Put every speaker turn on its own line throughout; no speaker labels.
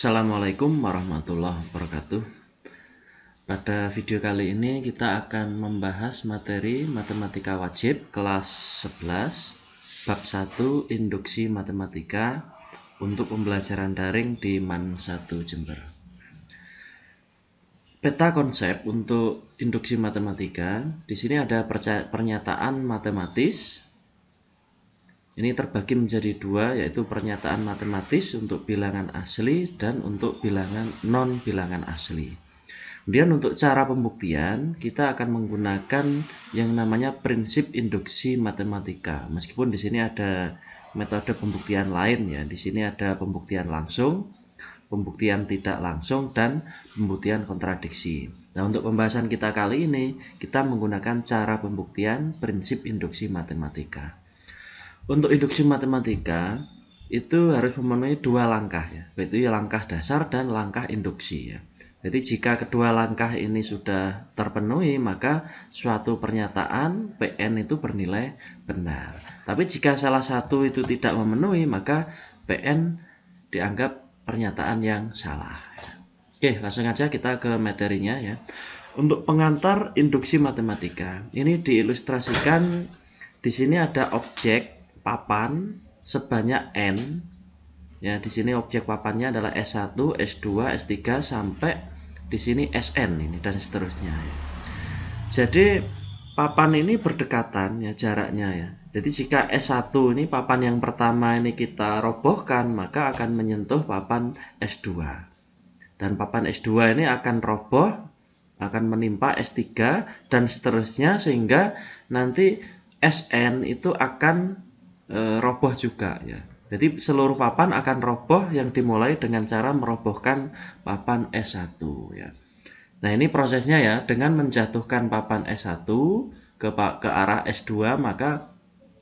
Assalamualaikum warahmatullahi wabarakatuh. Pada video kali ini kita akan membahas materi matematika wajib kelas 11 bab 1 induksi matematika untuk pembelajaran daring di MAN 1 Jember. Peta konsep untuk induksi matematika. Di sini ada pernyataan matematis. Ini terbagi menjadi dua, yaitu pernyataan matematis untuk bilangan asli dan untuk bilangan non-bilangan asli. Kemudian untuk cara pembuktian, kita akan menggunakan yang namanya prinsip induksi matematika. Meskipun di sini ada metode pembuktian lain ya. Di sini ada pembuktian langsung, pembuktian tidak langsung, dan pembuktian kontradiksi. Nah, untuk pembahasan kita kali ini, kita menggunakan cara pembuktian prinsip induksi matematika. Untuk induksi matematika itu harus memenuhi dua langkah ya, yaitu langkah dasar dan langkah induksi ya. Jadi jika kedua langkah ini sudah terpenuhi, maka suatu pernyataan PN itu bernilai benar. Tapi jika salah satu itu tidak memenuhi, maka PN dianggap pernyataan yang salah. Oke, langsung aja kita ke materinya ya. Untuk pengantar induksi matematika, ini diilustrasikan di sini ada objek papan sebanyak n. Ya, di sini objek papannya adalah S1, S2, S3 sampai di sini Sn ini dan seterusnya ya. Jadi papan ini berdekatan ya jaraknya ya. Jadi jika S1 ini papan yang pertama ini kita robohkan, maka akan menyentuh papan S2. Dan papan S2 ini akan roboh, akan menimpa S3 dan seterusnya, sehingga nanti Sn itu akan roboh juga ya. Jadi seluruh papan akan roboh yang dimulai dengan cara merobohkan papan S1 ya. Nah, ini prosesnya ya, dengan menjatuhkan papan S1 ke arah S2, maka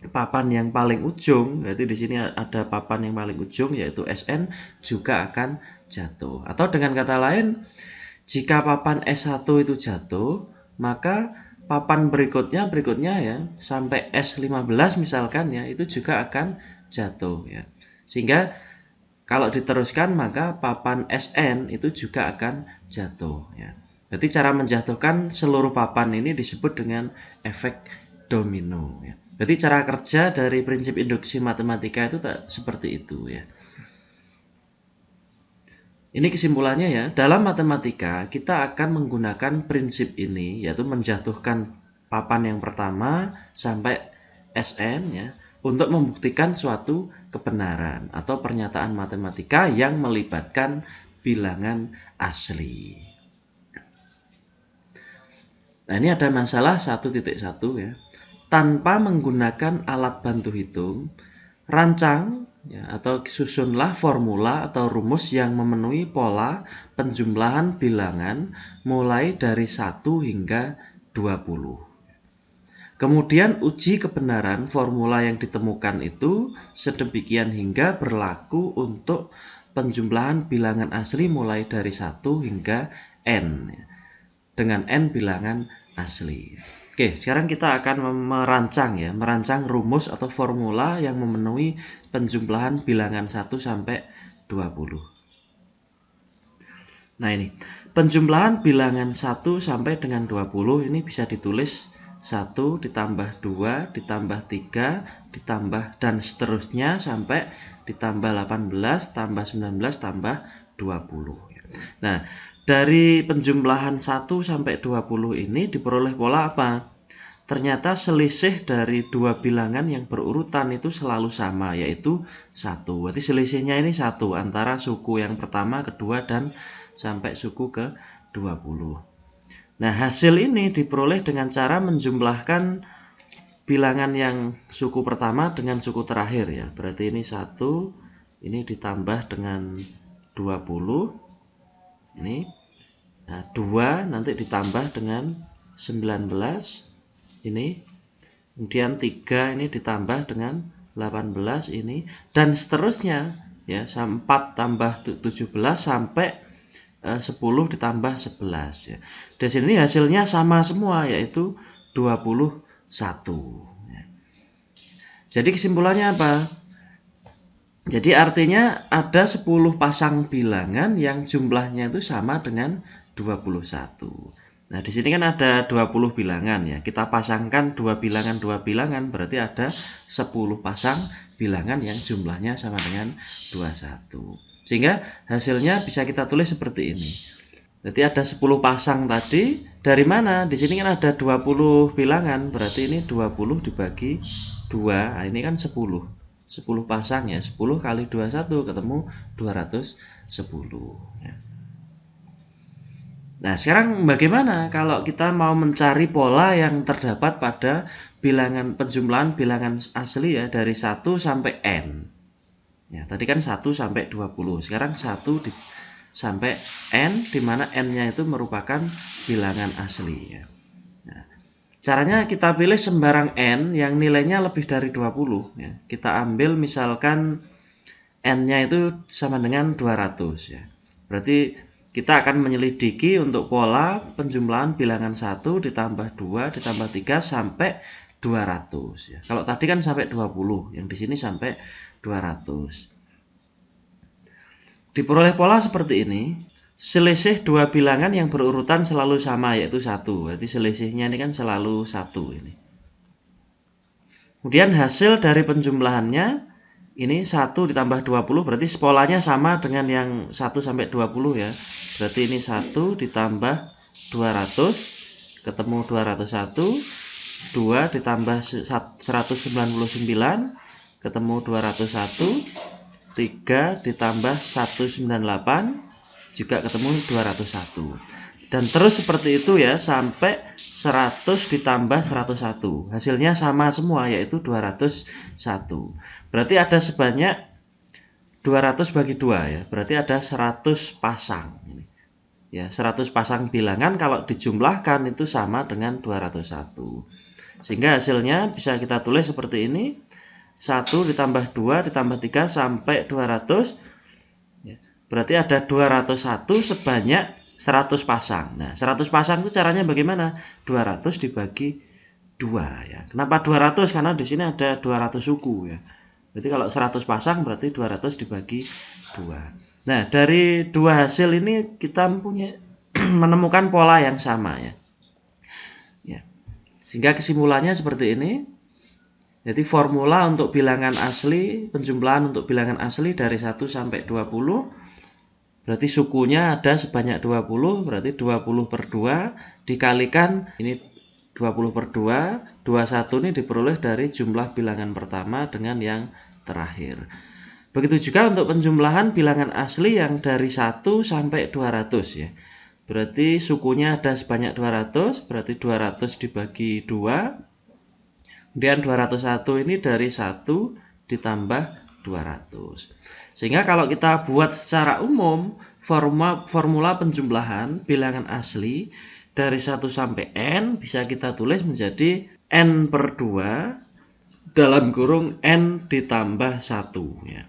papan yang paling ujung, berarti di sini ada papan yang paling ujung yaitu Sn juga akan jatuh. Atau dengan kata lain, jika papan S1 itu jatuh, maka papan berikutnya ya, sampai S15 misalkan ya, itu juga akan jatuh ya. Sehingga kalau diteruskan maka papan Sn itu juga akan jatuh ya. Jadi cara menjatuhkan seluruh papan ini disebut dengan efek domino ya. Jadi cara kerja dari prinsip induksi matematika itu seperti itu ya. Ini kesimpulannya ya, dalam matematika kita akan menggunakan prinsip ini, yaitu menjatuhkan papan yang pertama sampai Sn ya, untuk membuktikan suatu kebenaran atau pernyataan matematika yang melibatkan bilangan asli. Nah, ini ada masalah 1.1 ya. Tanpa menggunakan alat bantu hitung, rancang ya, atau susunlah formula atau rumus yang memenuhi pola penjumlahan bilangan mulai dari 1 hingga 20. Kemudian uji kebenaran formula yang ditemukan itu sedemikian hingga berlaku untuk penjumlahan bilangan asli mulai dari 1 hingga n dengan n bilangan asli. Oke, sekarang kita akan merancang rumus atau formula yang memenuhi penjumlahan bilangan 1 sampai 20. Nah, ini penjumlahan bilangan 1 sampai dengan 20 ini bisa ditulis 1 ditambah 2 ditambah 3 ditambah dan seterusnya sampai ditambah 18 tambah 19 tambah 20. Nah, dari penjumlahan 1 sampai 20 ini diperoleh pola apa? Ternyata selisih dari dua bilangan yang berurutan itu selalu sama, yaitu 1. Berarti selisihnya ini 1 antara suku yang pertama, kedua, dan sampai suku ke 20. Nah, hasil ini diperoleh dengan cara menjumlahkan bilangan yang suku pertama dengan suku terakhir ya. Berarti ini 1, ini ditambah dengan 20. Ini. Nah, 2 nanti ditambah dengan 19. Ini. Kemudian 3 ini ditambah dengan 18 ini dan seterusnya ya, 4 tambah 17 sampai 10 ditambah 11 ya. Di sini hasilnya sama semua, yaitu 21 ya. Jadi kesimpulannya apa? Jadi artinya ada 10 pasang bilangan yang jumlahnya itu sama dengan 21. Nah, di sini kan ada 20 bilangan ya. Kita pasangkan dua bilangan, berarti ada 10 pasang bilangan yang jumlahnya sama dengan 21. Sehingga hasilnya bisa kita tulis seperti ini. Jadi ada 10 pasang tadi, dari mana? Di sini kan ada 20 bilangan, berarti ini 20 dibagi 2, nah ini kan 10 pasang ya, 10 kali 21 ketemu 210 ya. Nah, sekarang bagaimana kalau kita mau mencari pola yang terdapat pada bilangan penjumlahan bilangan asli ya dari 1 sampai N. Ya, tadi kan 1 sampai 20. Sekarang 1 sampai N, di mana N-nya itu merupakan bilangan asli ya. Nah, caranya kita pilih sembarang N yang nilainya lebih dari 20 ya. Kita ambil misalkan N-nya itu sama dengan 200 ya. Berarti kita akan menyelidiki untuk pola penjumlahan bilangan 1 ditambah 2 ditambah 3 sampai 200 ya. Kalau tadi kan sampai 20, yang di sini sampai 200. Diperoleh pola seperti ini. Selisih dua bilangan yang berurutan selalu sama, yaitu 1. Berarti selisihnya ini kan selalu 1 ini. Kemudian hasil dari penjumlahannya ini 1 ditambah 20, berarti polanya sama dengan yang 1 sampai 20 ya. Berarti ini 1 ditambah 200 ketemu 201, 2 ditambah 199 ketemu 201, 3 ditambah 198 juga ketemu 201. Dan terus seperti itu ya sampai 100 ditambah 101. Hasilnya sama semua, yaitu 201. Berarti ada sebanyak 200 bagi 2 ya. Berarti ada 100 pasang. Ya, 100 pasang bilangan kalau dijumlahkan itu sama dengan 201. Sehingga hasilnya bisa kita tulis seperti ini. 1 ditambah 2 ditambah 3 sampai 200. Berarti ada 201 sebanyak 100 pasang. Nah, 100 pasang itu caranya bagaimana? 200 dibagi 2 ya. Kenapa 200? Karena di sini ada 200 suku ya. Berarti kalau 100 pasang berarti 200 dibagi 2. Nah, dari dua hasil ini kita menemukan pola yang sama ya. Ya. Sehingga kesimpulannya seperti ini. Jadi formula untuk bilangan asli, penjumlahan untuk bilangan asli dari 1 sampai 20. Berarti sukunya ada sebanyak 20, berarti 20 per 2 dikalikan ini 20 per 2, 21 ini diperoleh dari jumlah bilangan pertama dengan yang terakhir. Begitu juga untuk penjumlahan bilangan asli yang dari 1 sampai 200 ya. Berarti sukunya ada sebanyak 200, berarti 200 dibagi 2. Kemudian 201 ini dari 1 ditambah 200. Sehingga kalau kita buat secara umum formula penjumlahan bilangan asli dari 1 sampai N bisa kita tulis menjadi N per 2 dalam kurung N ditambah 1 ya.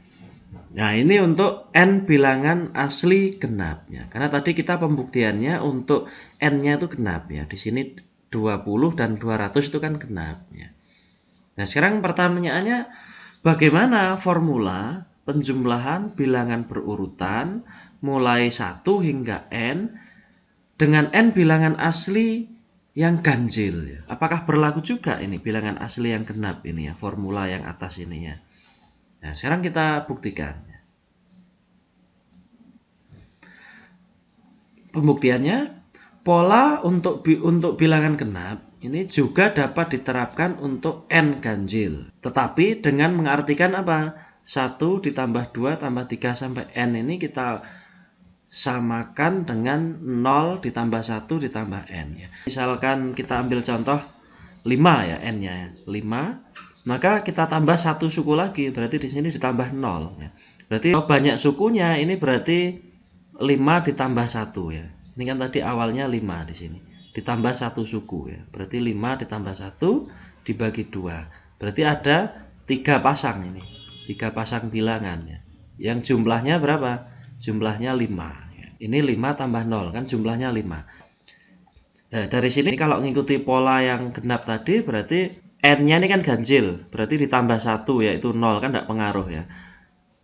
Nah, ini untuk N bilangan asli genap ya. Karena tadi kita pembuktiannya untuk N-nya itu genap ya. Di sini 20 dan 200 itu kan genap ya. Nah, sekarang pertanyaannya bagaimana formula penjumlahan bilangan berurutan mulai 1 hingga N dengan N bilangan asli yang ganjil ya. Apakah berlaku juga ini bilangan asli yang genap ini ya, formula yang atas ini ya. Nah, sekarang kita buktikan. Pembuktiannya, pola untuk bilangan genap ini juga dapat diterapkan untuk N ganjil. Tetapi dengan mengartikan apa? 1 ditambah 2 tambah 3 sampai N ini kita samakan dengan 0 ditambah 1 ditambah N ya. Misalkan kita ambil contoh 5 ya, N-nya 5, maka kita tambah 1 suku lagi, berarti di sini ditambah 0 ya. Berarti banyak sukunya ini berarti 5 ditambah 1 ya. Ini kan tadi awalnya 5 di sini. Ditambah 1 suku ya. Berarti 5 ditambah 1 dibagi 2. Berarti ada 3 pasang ini. 3 pasang bilangan ya. Yang jumlahnya berapa? Jumlahnya 5 ya. Ini 5 tambah 0 kan jumlahnya 5. Nah, dari sini kalau mengikuti pola yang genap tadi berarti N-nya ini kan ganjil. Berarti ditambah 1 yaitu 0 kan tidak pengaruh ya.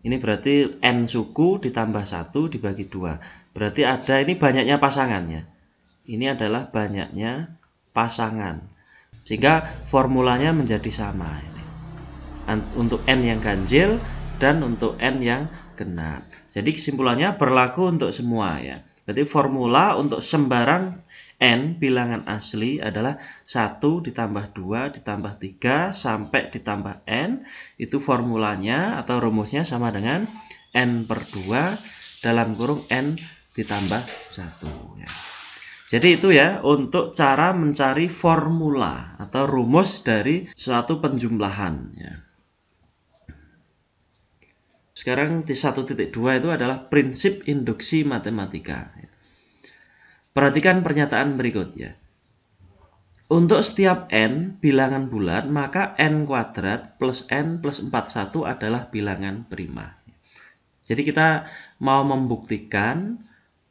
Ini berarti N suku ditambah 1 dibagi 2. Berarti ada ini banyaknya pasangannya. Ini adalah banyaknya pasangan. Sehingga formulanya menjadi sama. Ini. Untuk N yang ganjil dan untuk N yang genap. Jadi kesimpulannya berlaku untuk semua ya. Berarti formula untuk sembarang N bilangan asli adalah 1 ditambah 2 ditambah 3 sampai ditambah N. Itu formulanya atau rumusnya sama dengan N per 2 dalam kurung N ditambah 1 ya. Jadi itu ya untuk cara mencari formula atau rumus dari suatu penjumlahan ya. Sekarang di 1.2 itu adalah prinsip induksi matematika. Perhatikan pernyataan berikut ya. Untuk setiap N bilangan bulat, maka N kuadrat plus N plus 41 adalah bilangan prima. Jadi kita mau membuktikan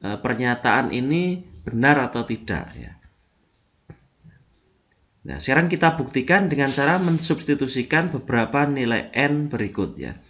pernyataan ini benar atau tidak ya. Nah, sekarang kita buktikan dengan cara mensubstitusikan beberapa nilai N berikut ya.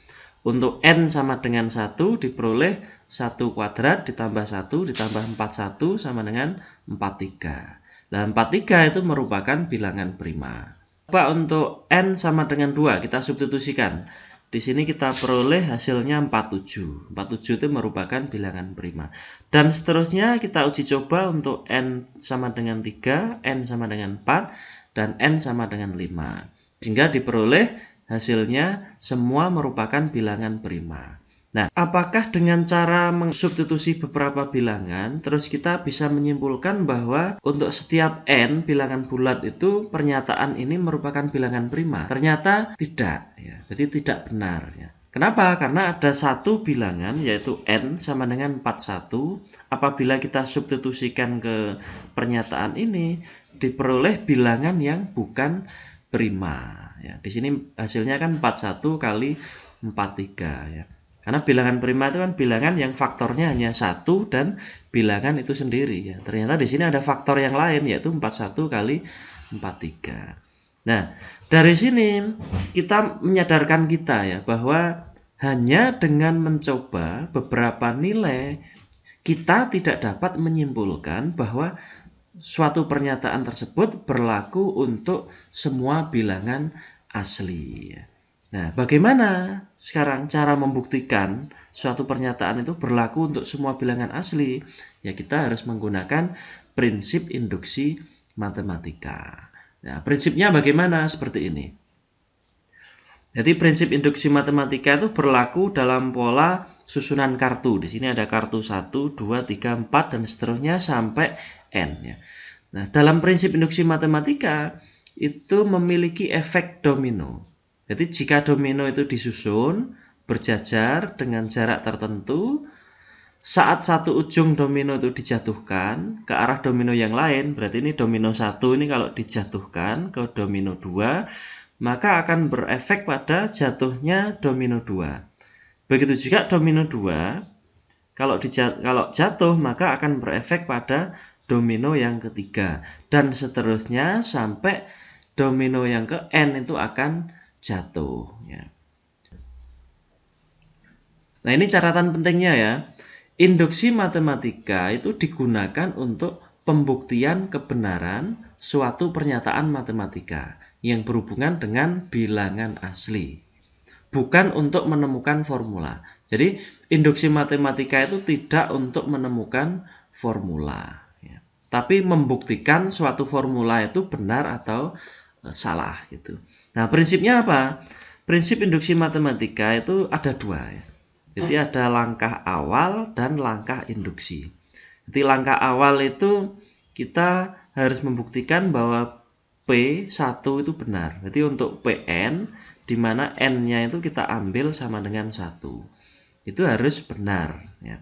Untuk N sama dengan 1 diperoleh 1 kuadrat ditambah 1 ditambah 41 sama dengan 43. Nah, 43 itu merupakan bilangan prima. Coba untuk N sama dengan 2 kita substitusikan. Di sini kita peroleh hasilnya 47. 47 itu merupakan bilangan prima. Dan seterusnya kita uji coba untuk N sama dengan 3, N sama dengan 4, dan N sama dengan 5. Sehingga diperoleh hasilnya semua merupakan bilangan prima. Nah, apakah dengan cara mensubstitusi beberapa bilangan, terus kita bisa menyimpulkan bahwa untuk setiap N bilangan bulat itu pernyataan ini merupakan bilangan prima? Ternyata tidak, ya. Jadi tidak benar. Ya. Kenapa? Karena ada satu bilangan yaitu N sama dengan 41. Apabila kita substitusikan ke pernyataan ini, diperoleh bilangan yang bukan prima. Ya, di sini hasilnya kan 41 kali 43 ya. Karena bilangan prima itu kan bilangan yang faktornya hanya 1 dan bilangan itu sendiri ya. Ternyata di sini ada faktor yang lain yaitu 41 kali 43. Nah, dari sini kita menyadarkan kita ya bahwa hanya dengan mencoba beberapa nilai kita tidak dapat menyimpulkan bahwa suatu pernyataan tersebut berlaku untuk semua bilangan asli. Nah, bagaimana sekarang cara membuktikan suatu pernyataan itu berlaku untuk semua bilangan asli? Ya, kita harus menggunakan prinsip induksi matematika. Nah, prinsipnya bagaimana? Seperti ini. Jadi prinsip induksi matematika itu berlaku dalam pola susunan kartu. Di sini ada kartu 1, 2, 3, 4 dan seterusnya sampai N ya. Nah, dalam prinsip induksi matematika itu memiliki efek domino. Jadi jika domino itu disusun berjajar dengan jarak tertentu, saat satu ujung domino itu dijatuhkan ke arah domino yang lain, berarti ini domino 1 ini kalau dijatuhkan ke domino 2, maka akan berefek pada jatuhnya domino 2. Begitu juga domino 2, kalau jatuh maka akan berefek pada domino yang ketiga dan seterusnya sampai domino yang ke N itu akan jatuh ya. Nah, ini catatan pentingnya ya. Induksi matematika itu digunakan untuk pembuktian kebenaran suatu pernyataan matematika yang berhubungan dengan bilangan asli, bukan untuk menemukan formula. Jadi induksi matematika itu tidak untuk menemukan formula ya. Tapi membuktikan suatu formula itu benar atau salah gitu. Nah, prinsipnya apa? Prinsip induksi matematika itu ada dua ya. Jadi ada langkah awal dan langkah induksi. Jadi langkah awal itu kita harus membuktikan bahwa P1 itu benar. Jadi untuk Pn di mana N-nya itu kita ambil sama dengan 1. Itu harus benar ya.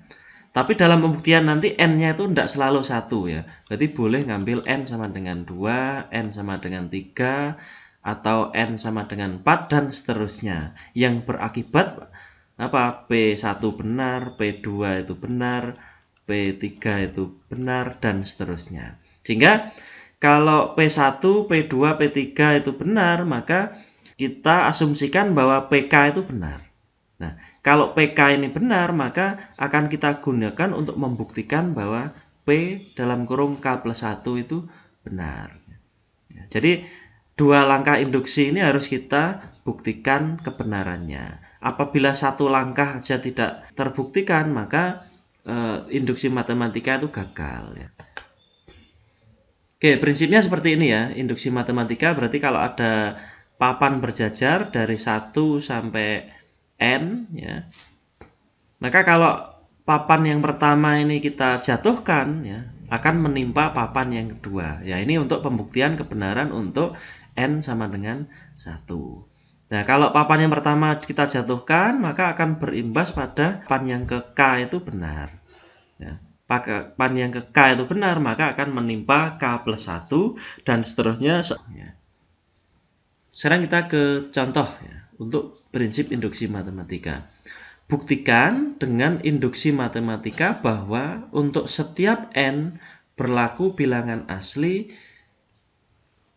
Tapi dalam pembuktian nanti N-nya itu tidak selalu 1 ya. Berarti boleh ngambil N sama dengan 2, N sama dengan 3, atau N sama dengan 4, dan seterusnya. Yang berakibat apa? P1 benar, P2 itu benar, P3 itu benar, dan seterusnya. Sehingga kalau P1, P2, P3 itu benar, maka kita asumsikan bahwa PK itu benar. Nah, kalau PK ini benar, maka akan kita gunakan untuk membuktikan bahwa P dalam kurung K plus 1 itu benar. Jadi, dua langkah induksi ini harus kita buktikan kebenarannya. Apabila satu langkah saja tidak terbuktikan, maka induksi matematika itu gagal. Ya. Oke, prinsipnya seperti ini ya. Induksi matematika berarti kalau ada papan berjajar dari 1 sampai N, ya, maka kalau papan yang pertama ini kita jatuhkan, ya, akan menimpa papan yang kedua. Ya, ini untuk pembuktian kebenaran untuk N sama dengan 1. Nah, kalau papan yang pertama kita jatuhkan, maka akan berimbas pada papan yang ke K itu benar. Ya, papan yang ke K itu benar, maka akan menimpa K plus 1 dan seterusnya. Ya. Sekarang kita ke contoh ya, untuk prinsip induksi matematika. Buktikan dengan induksi matematika bahwa untuk setiap N berlaku bilangan asli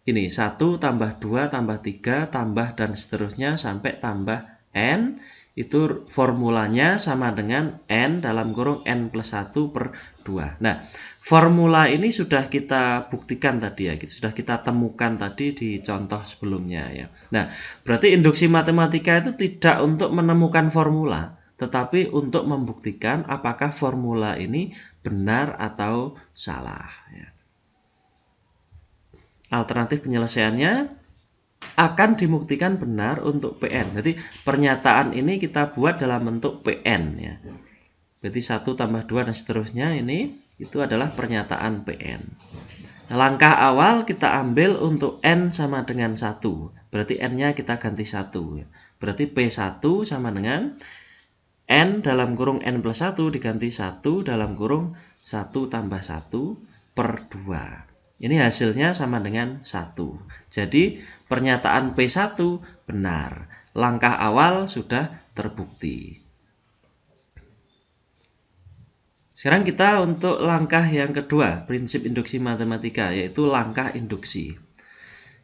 ini 1 tambah 2 tambah 3 tambah dan seterusnya sampai tambah N, itu formulanya sama dengan N dalam kurung N plus 1 per 2. Nah, formula ini sudah kita buktikan tadi ya, sudah kita temukan tadi di contoh sebelumnya ya. Nah, berarti induksi matematika itu tidak untuk menemukan formula, tetapi untuk membuktikan apakah formula ini benar atau salah ya. Alternatif penyelesaiannya akan dibuktikan benar untuk PN. Jadi pernyataan ini kita buat dalam bentuk PN ya. Berarti 1 tambah 2 dan seterusnya ini itu adalah pernyataan PN. Nah, langkah awal kita ambil untuk N sama dengan 1. Berarti N-nya kita ganti 1 ya. Berarti P1 sama dengan N dalam kurung N plus 1 diganti 1 dalam kurung 1 tambah 1 per 2. Ini hasilnya sama dengan 1. Jadi pernyataan P1 benar. Langkah awal sudah terbukti. Sekarang kita untuk langkah yang kedua, prinsip induksi matematika, yaitu langkah induksi.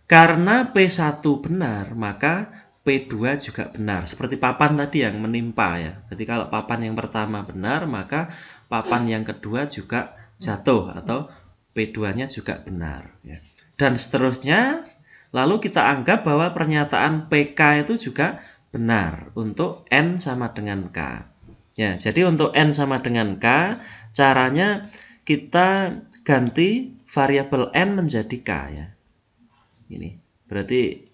Karena P1 benar, maka P2 juga benar. Seperti papan tadi yang menimpa ya. Jadi kalau papan yang pertama benar, maka papan yang kedua juga jatuh atau P2-nya juga benar ya. Dan seterusnya, lalu kita anggap bahwa pernyataan PK itu juga benar untuk N sama dengan K. Ya, jadi untuk N sama dengan K, caranya kita ganti variabel N menjadi K ya. Ini. Berarti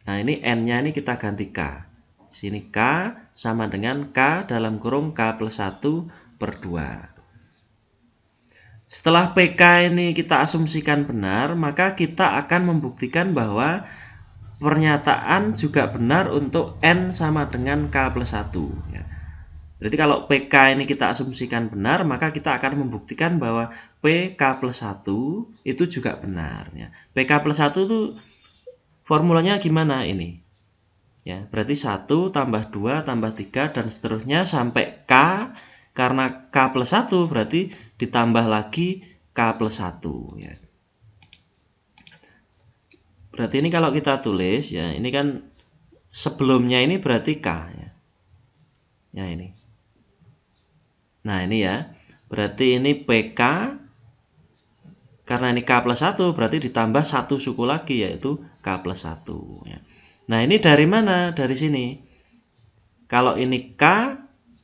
nah ini N-nya ini kita ganti K. Sini K sama dengan K dalam kurung K plus 1 per 2. Setelah PK ini kita asumsikan benar, maka kita akan membuktikan bahwa pernyataan juga benar untuk N sama dengan K plus 1. Ya. Berarti kalau PK ini kita asumsikan benar, maka kita akan membuktikan bahwa PK plus 1 itu juga benar. Ya. PK plus 1 itu formulanya gimana ini? Ya, berarti 1 tambah 2 tambah 3 dan seterusnya sampai K. Karena K plus 1 berarti ditambah lagi K plus 1 ya. Berarti ini kalau kita tulis ya, ini kan sebelumnya ini berarti K ya. Ya ini. Nah ini ya, berarti ini PK. Karena ini K plus 1 berarti ditambah 1 suku lagi yaitu K plus 1 ya. Nah ini dari mana? Dari sini. Kalau ini K,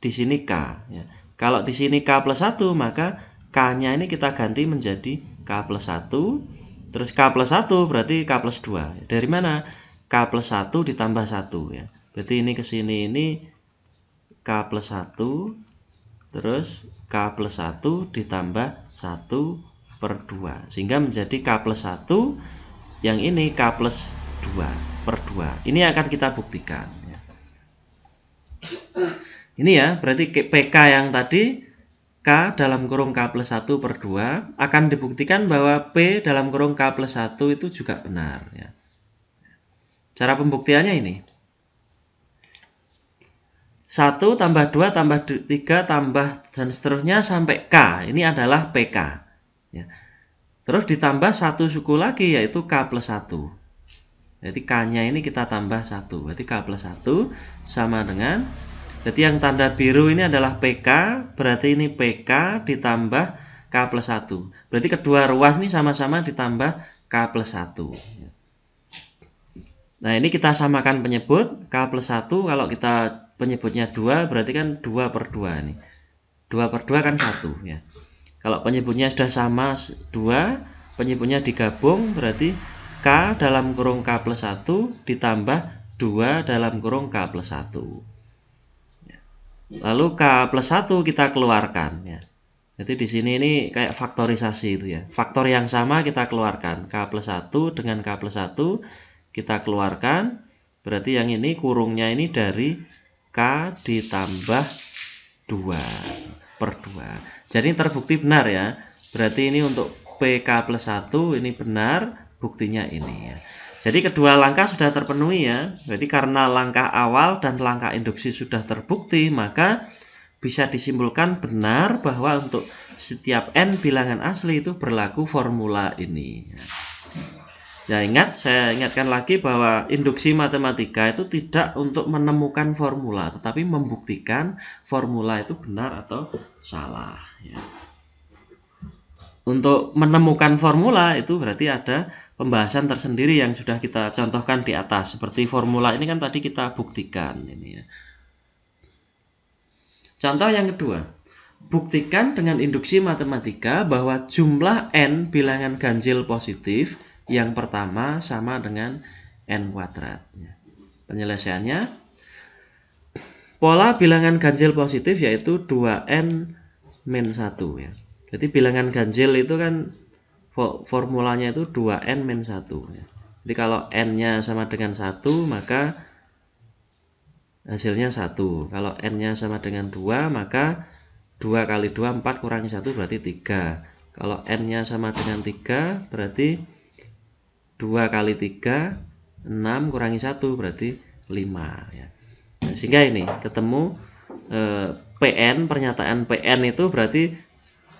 di sini K ya. Kalau di sini K plus 1, maka K-nya ini kita ganti menjadi K plus 1. Terus K plus 1 berarti K plus 2. Dari mana? K plus 1 ditambah 1 ya. Berarti ini ke sini ini K plus 1. Terus K plus 1 ditambah 1 per 2. Sehingga menjadi K plus 1. Yang ini K plus 2 per 2. Ini akan kita buktikan ya. Ini ya, berarti PK yang tadi K dalam kurung K plus 1 per 2 akan dibuktikan bahwa P dalam kurung K plus 1 itu juga benar ya. Cara pembuktiannya ini 1 tambah 2 tambah 3 tambah dan seterusnya sampai K. Ini adalah PK ya. Terus ditambah 1 suku lagi yaitu K plus 1. Jadi K-nya ini kita tambah 1. Berarti K plus 1 sama dengan, jadi yang tanda biru ini adalah PK, berarti ini PK ditambah K plus 1. Berarti kedua ruas ini sama-sama ditambah K plus 1. Nah, ini kita samakan penyebut. K plus 1 kalau kita penyebutnya 2 berarti kan 2 per 2 nih. 2 per 2 kan 1 ya. Kalau penyebutnya sudah sama 2, penyebutnya digabung berarti K dalam kurung K plus 1 ditambah 2 dalam kurung K plus 1. Lalu K plus 1 kita keluarkan ya. Jadi di sini ini kayak faktorisasi itu ya. Faktor yang sama kita keluarkan. K plus 1 dengan K plus 1 kita keluarkan. Berarti yang ini kurungnya ini dari K ditambah 2 per 2. Jadi terbukti benar ya. Berarti ini untuk PK plus 1 ini benar, buktinya ini ya. Jadi kedua langkah sudah terpenuhi ya. Berarti karena langkah awal dan langkah induksi sudah terbukti, maka bisa disimpulkan benar bahwa untuk setiap n bilangan asli itu berlaku formula ini. Ya, saya ingatkan lagi bahwa induksi matematika itu tidak untuk menemukan formula, tetapi membuktikan formula itu benar atau salah ya. Untuk menemukan formula itu berarti ada pembahasan tersendiri yang sudah kita contohkan di atas. Seperti formula ini kan tadi kita buktikan ini ya. Contoh yang kedua, buktikan dengan induksi matematika bahwa jumlah n bilangan ganjil positif yang pertama sama dengan n kuadrat. Penyelesaiannya, pola bilangan ganjil positif yaitu 2n min 1 ya. Jadi bilangan ganjil itu kan formulanya itu 2n min 1 ya. Jadi kalau n-nya sama dengan 1 maka hasilnya 1. Kalau n-nya sama dengan 2 maka 2 kali 2 4 kurangi 1 berarti 3. Kalau n-nya sama dengan 3 berarti 2 kali 3 6 kurangi 1 berarti 5 ya. Nah, sehingga ini ketemu PN, pernyataan PN itu berarti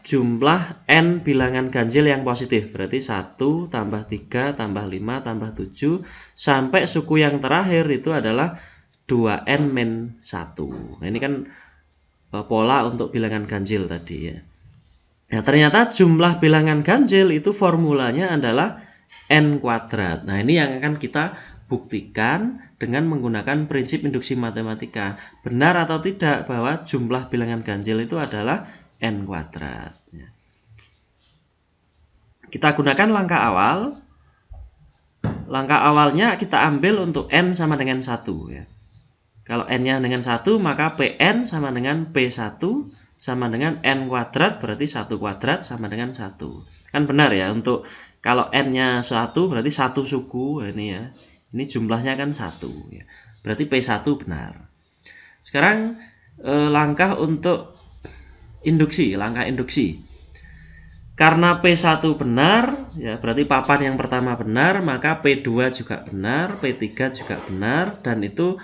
jumlah n bilangan ganjil yang positif. Berarti 1 tambah 3 tambah 5 tambah 7 sampai suku yang terakhir itu adalah 2n min 1. Nah, ini kan pola untuk bilangan ganjil tadi ya. Nah, ternyata jumlah bilangan ganjil itu formulanya adalah n kuadrat. Nah, ini yang akan kita buktikan dengan menggunakan prinsip induksi matematika. Benar atau tidak bahwa jumlah bilangan ganjil itu adalah n kuadrat. Kita gunakan langkah awal. Langkah awalnya kita ambil untuk n sama dengan 1 ya. Kalau n-nya dengan 1 maka Pn sama dengan P1 sama dengan n kuadrat, berarti 1 kuadrat sama dengan 1. Kan benar ya, untuk kalau n-nya 1 berarti 1 suku ini ya. Ini jumlahnya kan 1 ya. Berarti P1 benar. Sekarang langkah untuk induksi, langkah induksi. Karena P1 benar ya, berarti papan yang pertama benar, maka P2 juga benar, P3 juga benar, dan itu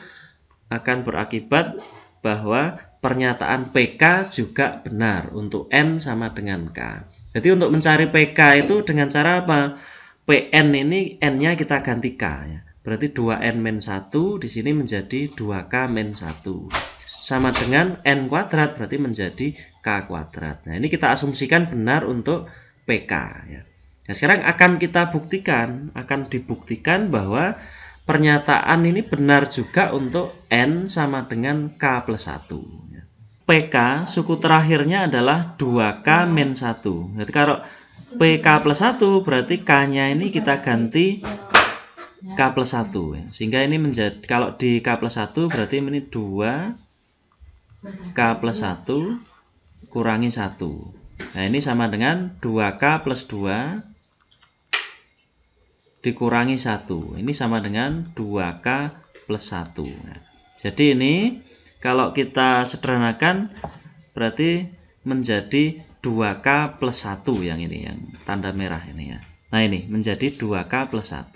akan berakibat bahwa pernyataan PK juga benar untuk n sama dengan K. Jadi untuk mencari PK itu dengan cara apa? Pn ini n-nya kita ganti K ya. Berarti 2n min 1 di sini menjadi 2k min 1. Sama dengan n kuadrat berarti menjadi k kuadrat. Nah, ini kita asumsikan benar untuk PK ya. Nah, sekarang akan kita buktikan, akan dibuktikan bahwa pernyataan ini benar juga untuk n sama dengan k plus 1. PK suku terakhirnya adalah 2k min 1. Jadi kalau PK plus 1 berarti k-nya ini kita ganti k plus 1. Sehingga ini menjadi, kalau di k plus 1 berarti ini 2k plus 1 kurangi 1. Nah, ini sama dengan 2k plus 2 dikurangi 1. Ini sama dengan 2k plus 1. Nah, jadi ini kalau kita sederhanakan berarti menjadi 2k plus 1 yang ini, yang tanda merah ini ya. Nah, ini menjadi 2k plus 1.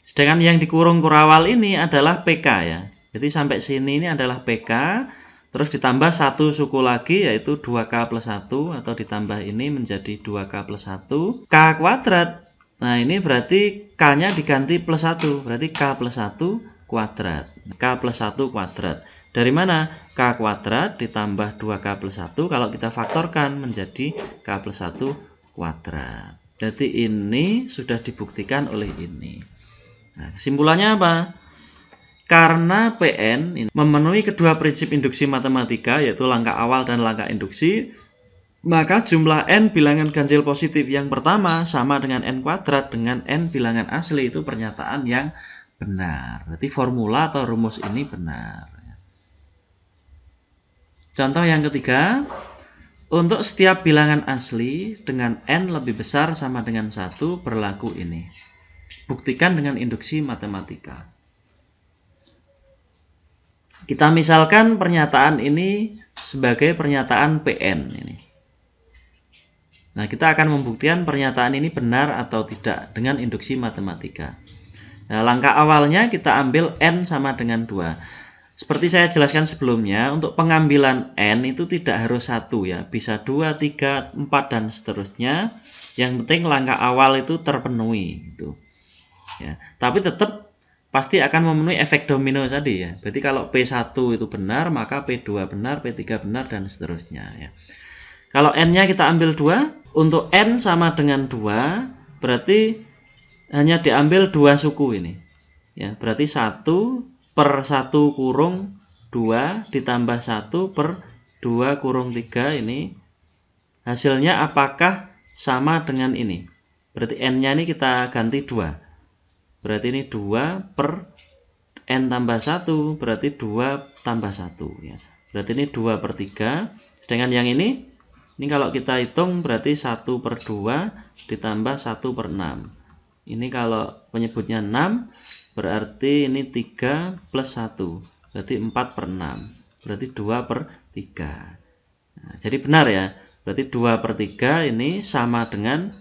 Sedangkan yang dikurung kurawal ini adalah PK ya. Jadi sampai sini ini adalah PK, terus ditambah 1 suku lagi yaitu 2k plus 1, atau ditambah ini menjadi 2k plus 1 k kuadrat. Nah, ini berarti K-nya diganti plus 1. Berarti K plus 1 kuadrat. K plus 1 kuadrat. Dari mana? K kuadrat ditambah 2K plus 1. Kalau kita faktorkan menjadi K plus 1 kuadrat. Berarti ini sudah dibuktikan oleh ini. Nah, kesimpulannya apa? Karena Pn ini memenuhi kedua prinsip induksi matematika, yaitu langkah awal dan langkah induksi, maka jumlah n bilangan ganjil positif yang pertama sama dengan n kuadrat dengan n bilangan asli, itu pernyataan yang benar. Berarti formula atau rumus ini benar. Contoh yang ketiga, untuk setiap bilangan asli dengan n lebih besar sama dengan 1 berlaku ini. Buktikan dengan induksi matematika. Kita misalkan pernyataan ini sebagai pernyataan Pn ini. Nah, kita akan membuktikan pernyataan ini benar atau tidak dengan induksi matematika. Nah, langkah awalnya kita ambil n sama dengan 2. Seperti saya jelaskan sebelumnya, untuk pengambilan n itu tidak harus 1 ya. Bisa 2, 3, 4, dan seterusnya. Yang penting langkah awal itu terpenuhi. Gitu. Ya. Tapi tetap pasti akan memenuhi efek domino tadi ya. Berarti kalau P1 itu benar, maka P2 benar, P3 benar, dan seterusnya. Ya. Kalau n-nya kita ambil 2, untuk n sama dengan 2, berarti hanya diambil 2 suku ini. Ya, berarti 1 per 1 kurung 2 ditambah 1 per 2 kurung 3 ini. Hasilnya apakah sama dengan ini? Berarti n-nya ini kita ganti 2. Berarti ini 2 per n tambah 1, berarti 2 tambah 1. Ya. Berarti ini 2 per 3. Sedangkan yang ini kalau kita hitung berarti 1 per 2 ditambah 1 per 6. Ini kalau penyebutnya 6, berarti ini 3 plus 1. Berarti 4 per 6. Berarti 2 per 3. Nah, jadi benar ya. Berarti 2 per 3 ini sama dengan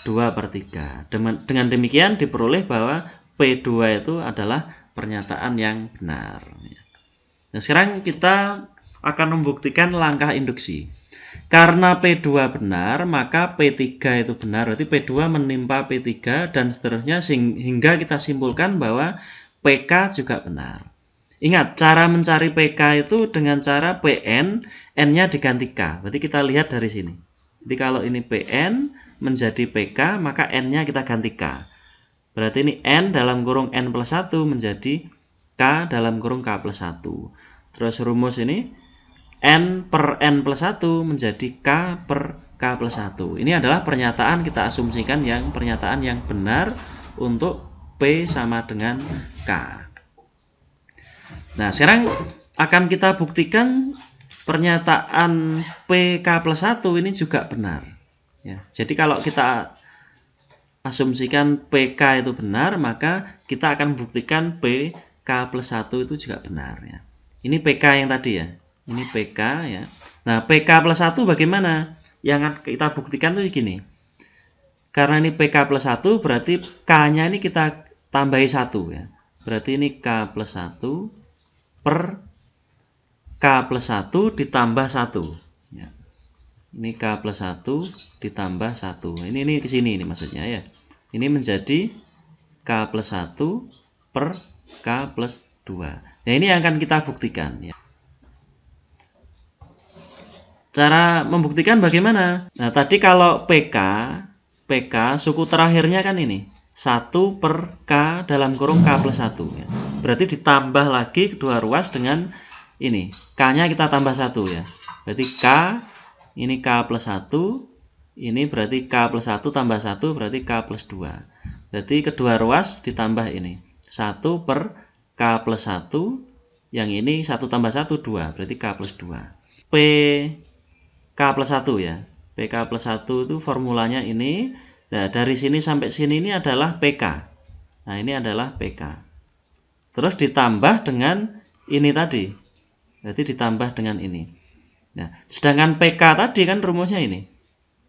2 per 3. Dengan demikian diperoleh bahwa P2 itu adalah pernyataan yang benar. Nah, sekarang kita akan membuktikan langkah induksi. Karena P2 benar, maka P3 itu benar. Berarti P2 menimpa P3 dan seterusnya hingga kita simpulkan bahwa PK juga benar. Ingat, cara mencari PK itu dengan cara Pn, n-nya diganti K. Berarti kita lihat dari sini. Jadi kalau ini Pn menjadi PK, maka n-nya kita ganti K. Berarti ini n dalam kurung n plus 1 menjadi K dalam kurung K plus 1. Terus rumus ini n per n plus 1 menjadi K per K plus 1. Ini adalah pernyataan, kita asumsikan yang pernyataan yang benar untuk P sama dengan K. Nah, sekarang akan kita buktikan pernyataan PK plus 1 ini juga benar. Ya, jadi kalau kita asumsikan PK itu benar, maka kita akan buktikan PK plus 1 itu juga benar. Ya. Ini PK yang tadi ya. Ini PK ya. Nah, PK plus 1 bagaimana? Yang kita buktikan tuh gini. Karena ini PK plus 1 berarti K-nya ini kita tambahi 1 ya. Berarti ini K plus 1 per K plus 1 ditambah 1 ya. Ini K plus 1 ditambah 1. Ini ke sini ini maksudnya ya. Ini menjadi K plus 1 per K plus 2. Nah, ini yang akan kita buktikan ya. Cara membuktikan bagaimana? Nah, tadi kalau PK suku terakhirnya kan ini 1 per K dalam kurung K plus 1 ya. Berarti ditambah lagi kedua ruas dengan ini K-nya kita tambah 1 ya. Berarti K, ini K plus 1, ini berarti K plus 1 tambah 1 berarti K plus 2. Berarti kedua ruas ditambah ini 1 per K plus 1, yang ini 1 tambah 1 2, berarti K plus 2. K plus 1 ya. PK plus 1 itu formulanya ini. Nah, dari sini sampai sini ini adalah PK. Nah, ini adalah PK. Terus ditambah dengan ini tadi. Berarti ditambah dengan ini. Nah, sedangkan PK tadi kan rumusnya ini.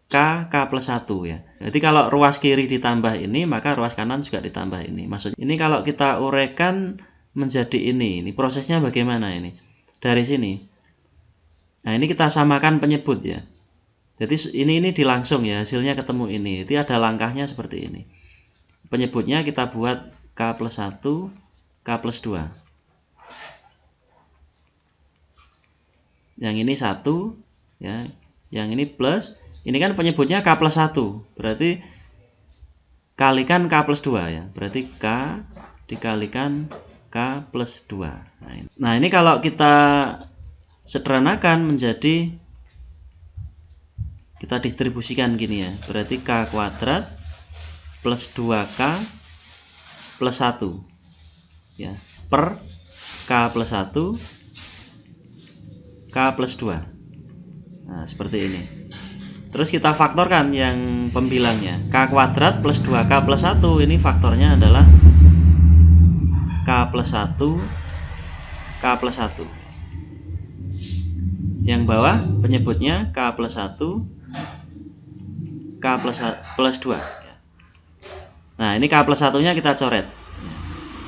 K plus 1 ya. Jadi kalau ruas kiri ditambah ini, maka ruas kanan juga ditambah ini. Maksudnya ini kalau kita uraikan menjadi ini. Ini prosesnya bagaimana ini? Dari sini. Nah, ini kita samakan penyebut ya. Jadi ini dilangsung ya, hasilnya ketemu ini. Itu ada langkahnya seperti ini. Penyebutnya kita buat K plus 1, K plus 2. Yang ini 1 ya, yang ini plus. Ini kan penyebutnya K plus 1. Berarti kalikan K plus 2 ya. Berarti K dikalikan K plus 2. Nah, ini kalau kita sederhanakan menjadi, kita distribusikan gini ya. Berarti K kuadrat plus 2K plus 1 ya, per K plus 1 K plus 2. Nah, seperti ini. Terus kita faktorkan yang pembilangnya. K kuadrat plus 2K plus 1, ini faktornya adalah K plus 1 K plus 1. Yang bawah penyebutnya K plus 1 K plus 2. Nah, ini K plus 1 nya kita coret.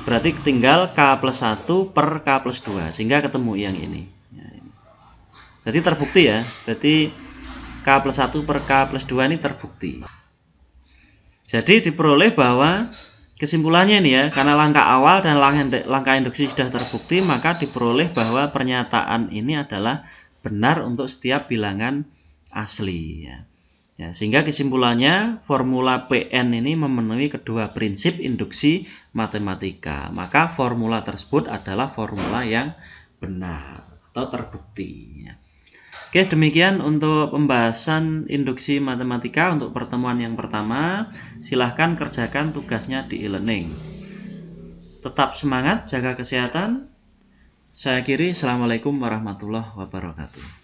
Berarti tinggal K plus 1 per K plus 2, sehingga ketemu yang ini. Jadi terbukti ya. Berarti K plus 1 per K plus 2 ini terbukti. Jadi diperoleh bahwa kesimpulannya ini ya, karena langkah awal dan langkah induksi sudah terbukti, maka diperoleh bahwa pernyataan ini adalah benar untuk setiap bilangan asli ya. Ya, sehingga kesimpulannya formula PN ini memenuhi kedua prinsip induksi matematika. Maka formula tersebut adalah formula yang benar atau terbukti ya. Oke, demikian untuk pembahasan induksi matematika untuk pertemuan yang pertama. Silahkan kerjakan tugasnya di e-learning. Tetap semangat, jaga kesehatan. Saya akhiri, Assalamualaikum warahmatullahi wabarakatuh.